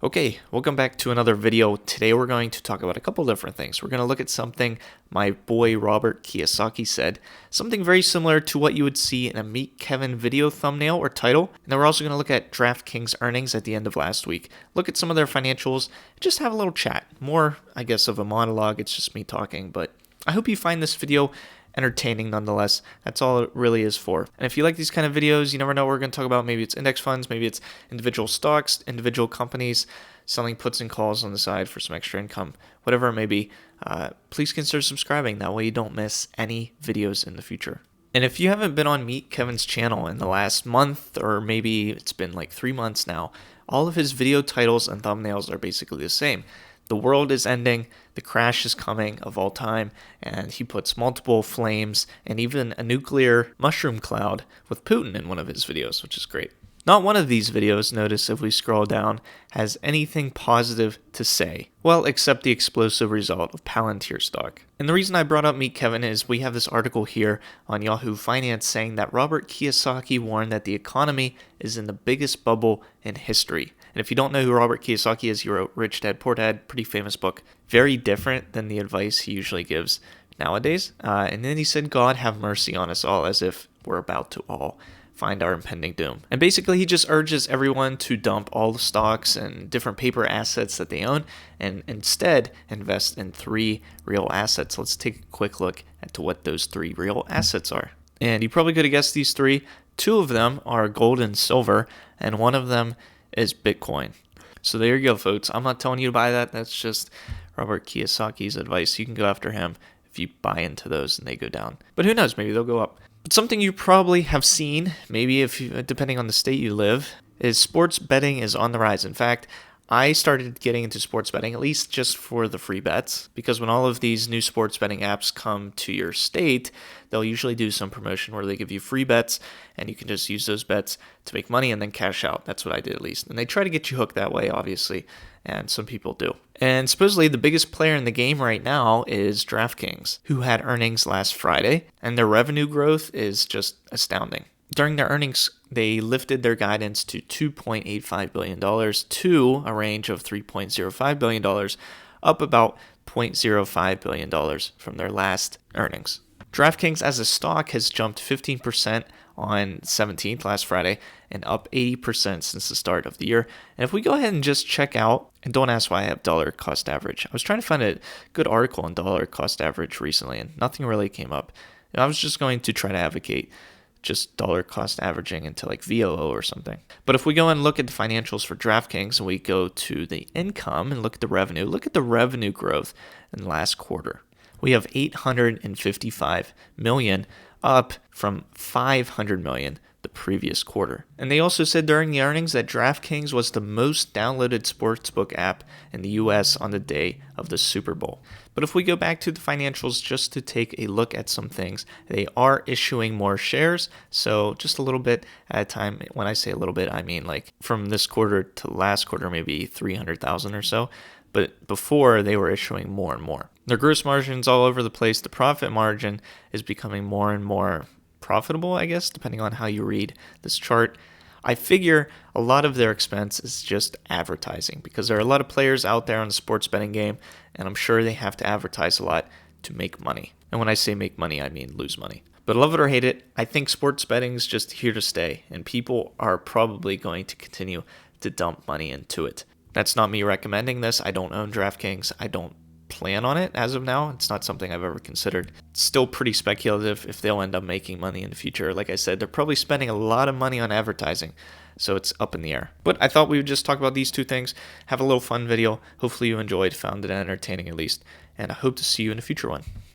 Okay, welcome back to another video. Today we're going to talk about a couple different things. We're going to look at something my boy Robert Kiyosaki said, something very similar to what you would see in a Meet Kevin video thumbnail or title. And then we're also going to look at Draftkings earnings at the end of last week, look at some of their financials, just have a little chat. More, I guess, of a monologue. It's just me talking, but I hope you find this video entertaining nonetheless. That's all it really is for. And if you like these kind of videos, you never know what we're going to talk about. Maybe it's index funds, maybe it's individual stocks, individual companies, selling puts and calls on the side for some extra income, whatever it may be. Please consider subscribing. That way you don't miss any videos in the future. And if you haven't been on Meet Kevin's channel in the last month, or maybe it's been like 3 months now, all of his video titles and thumbnails are basically the same. The world is ending, the crash is coming of all time, and he puts multiple flames and even a nuclear mushroom cloud with Putin in one of his videos, which is great. Not one of these videos, notice if we scroll down, has anything positive to say. Well, except the explosive result of Palantir stock. And the reason I brought up Meet Kevin is we have this article here on Yahoo Finance saying that Robert Kiyosaki warned that the economy is in the biggest bubble in history. And if you don't know who Robert Kiyosaki is, he wrote Rich Dad Poor Dad, pretty famous book. Very different than the advice he usually gives nowadays. And then he said, God have mercy on us all, as if we're about to all find our impending doom. And basically he just urges everyone to dump all the stocks and different paper assets that they own and instead invest in 3 real assets. Let's take a quick look at what those 3 real assets are. And you probably could have guessed these 3. 2 of them are gold and silver, and one of them is Bitcoin. So there you go, folks. I'm not telling you to buy that. That's just Robert Kiyosaki's advice. You can go after him if you buy into those and they go down. But who knows? Maybe they'll go up. But something you probably have seen, maybe if you, depending on the state you live, is sports betting is on the rise. In fact, I started getting into sports betting, at least just for the free bets, because when all of these new sports betting apps come to your state, they'll usually do some promotion where they give you free bets, and you can just use those bets to make money and then cash out. That's what I did, at least. And they try to get you hooked that way, obviously, and some people do. And supposedly the biggest player in the game right now is Draftkings, who had earnings last Friday, and their revenue growth is just astounding. During their earnings, they lifted their guidance to $2.85 billion to a range of $3.05 billion, up about $0.05 billion from their last earnings. DraftKings as a stock has jumped 15% on 17th, last Friday, and up 80% since the start of the year. And if we go ahead and just check out, and don't ask why I have dollar cost average. I was trying to find a good article on dollar cost average recently, and nothing really came up. And I was just going to try to advocate just dollar cost averaging into like VOO or something. But if we go and look at the financials for DraftKings and we go to the income and look at the revenue growth in the last quarter. We have 855 million up from 500 million the previous quarter. And they also said during the earnings that DraftKings was the most downloaded sportsbook app in the US on the day of the Super Bowl. But if we go back to the financials just to take a look at some things, they are issuing more shares. So just a little bit at a time. When I say a little bit, I mean like from this quarter to last quarter, maybe 300,000 or so. But before, they were issuing more and more. Their gross margin's all over the place. The profit margin is becoming more and more profitable, I guess, depending on how you read this chart. I figure a lot of their expense is just advertising because there are a lot of players out there in the sports betting game, and I'm sure they have to advertise a lot to make money. And when I say make money, I mean lose money. But love it or hate it, I think sports betting is just here to stay, and people are probably going to continue to dump money into it. That's not me recommending this. I don't own DraftKings. I don't plan on it as of now. It's not something I've ever considered. It's still pretty speculative if they'll end up making money in the future. Like I said, they're probably spending a lot of money on advertising, so it's up in the air. But I thought we would just talk about these 2 things, have a little fun video. Hopefully you enjoyed, found it entertaining at least, and I hope to see you in a future one.